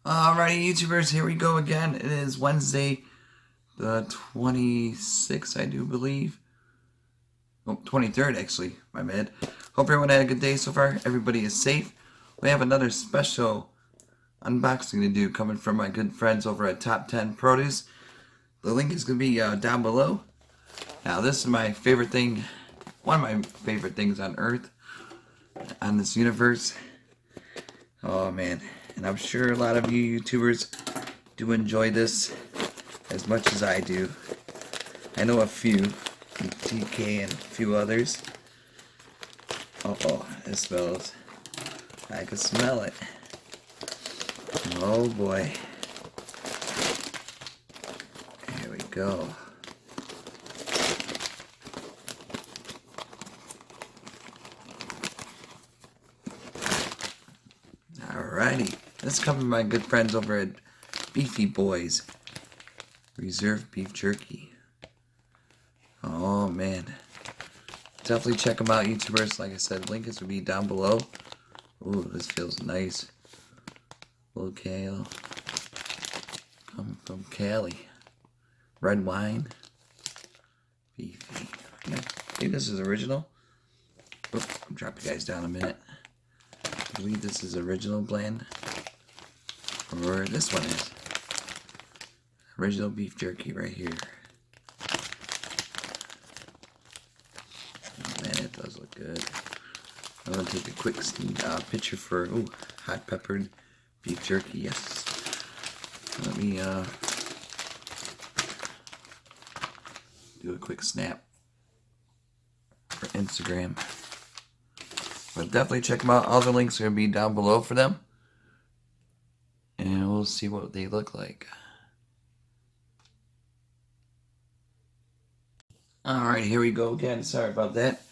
Alrighty, YouTubers, here we go again. It is Wednesday, the 26th, I do believe. Oh, 23rd, actually, my bad. Hope everyone had a good day so far. Everybody is safe. We have another special unboxing to do coming from my good friends over at Top 10 Produce. The link is going to be down below. Now, this is my favorite thing, one of my favorite things on Earth, on this universe. Oh, man. And I'm sure a lot of you YouTubers do enjoy this as much as I do. I know a few, TK and a few others. Oh, it smells. I can smell it. Oh boy. Here we go. Alrighty. This comes from my good friends over at Beefy Boys. Reserve beef jerky. Oh man. Definitely check them out, YouTubers. Like I said, link is going to be down below. Ooh, this feels nice. Locale. Coming from Cali. Red wine. Beefy. I think this is original. Oh, I'll drop you guys down a minute. I believe this is original blend. Or this one is. Original beef jerky right here. Oh, man, it does look good. I'm going to take a quick picture for hot peppered beef jerky. Yes. Let me do a quick snap for Instagram. But definitely check them out. All the links are going to be down below for them. And we'll see what they look like. Alright, here we go again. Sorry about that.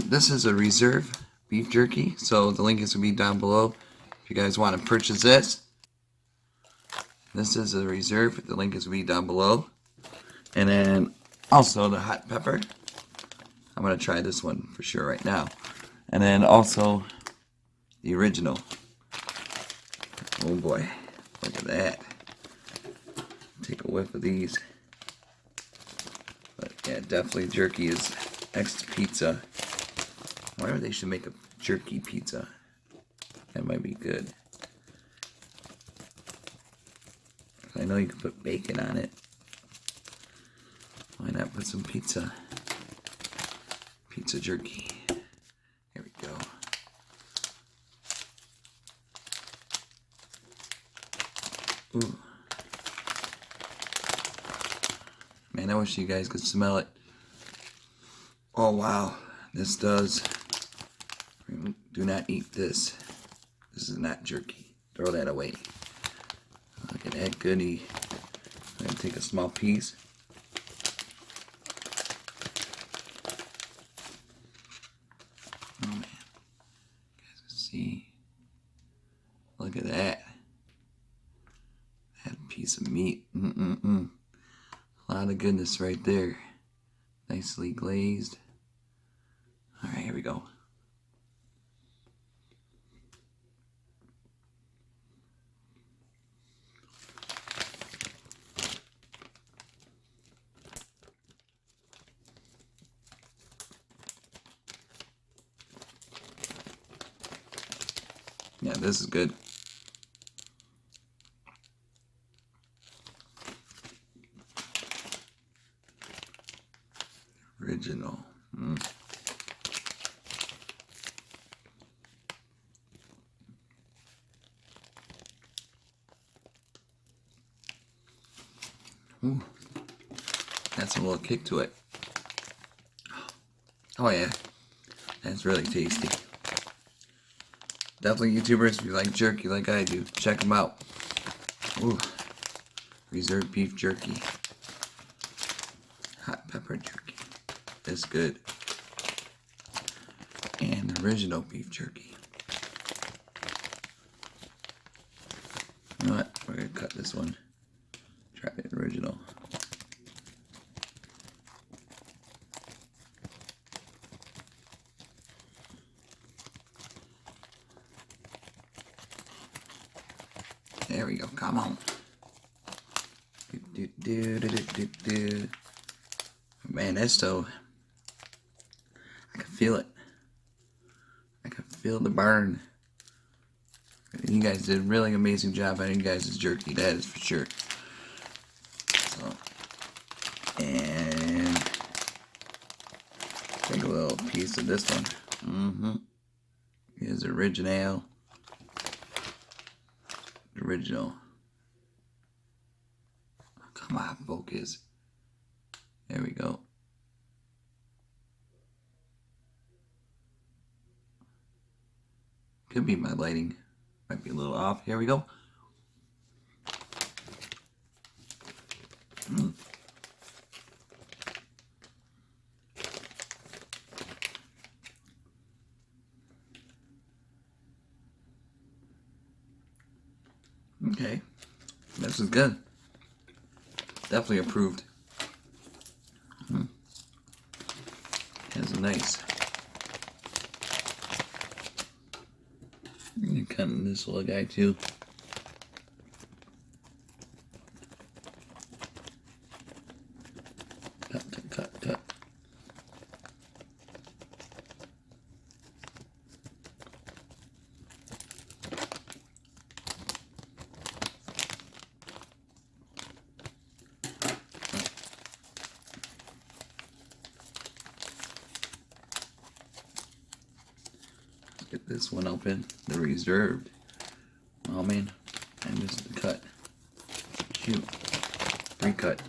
This is a reserve beef jerky, so the link is going to be down below if you guys want to purchase this. This is a reserve. The link is going to be down below. And then also the hot pepper. I'm going to try this one for sure right now. And then also the original. Oh boy, look at that. Take a whiff of these. But yeah, definitely jerky is next to pizza. I wonder if they should make a jerky pizza. That might be good. I know you can put bacon on it. Why not put some pizza jerky? Here we go. Ooh. Man, I wish you guys could smell it. Oh wow, this does. Do not eat this. This is not jerky. Throw that away. Look at that goodie. I'm going to take a small piece. Oh man. You guys can see. Look at that. That piece of meat. A lot of goodness right there. Nicely glazed. Alright, here we go. Yeah, this is good. Original. Ooh. Got some little kick to it. Oh yeah. That's really tasty. Definitely YouTubers, if you like jerky like I do, check them out. Ooh. Reserve beef jerky. Hot pepper jerky. It's good. And original beef jerky. You know what? We're going to cut this one. Try the original. There we go. Come on. Man, that's so... I can feel it. I can feel the burn. You guys did a really amazing job on you guys' jerky. That is for sure. So, and take a little piece of this one. Here's the original. Original. Come on, focus. There we go. Could be my lighting. Might be a little off. Here we go. Okay. This is good. Definitely approved. It's nice. I'm cutting this little guy too. Cut. Get this one open. The reserved. Oh man, I missed the cut. Shoot. Recut.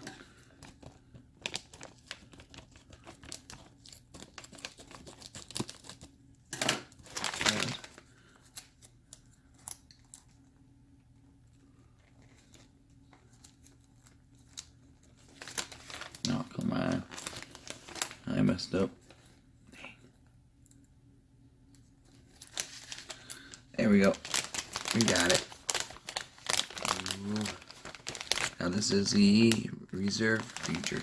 Oh, come on. I messed up. There we go. We got it. Ooh. Now this is the reserve feature.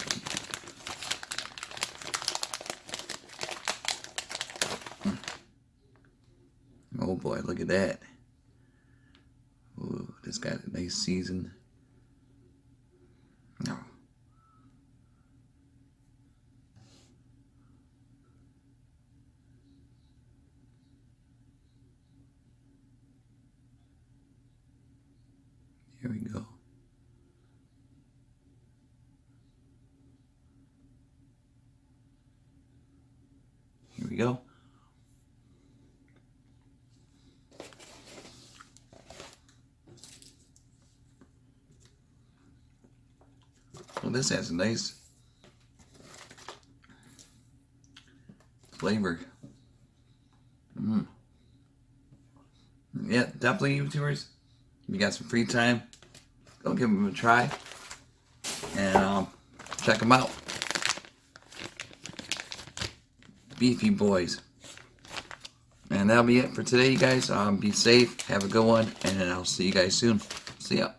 Oh boy, look at that. Ooh, this got a nice season. No. Here we go. Here we go. Well, this has a nice flavor. Yeah, definitely, YouTubers. If you got some free time, go give them a try and check them out. Beefy boys. And that'll be it for today, you guys. Be safe, have a good one, and I'll see you guys soon. See ya.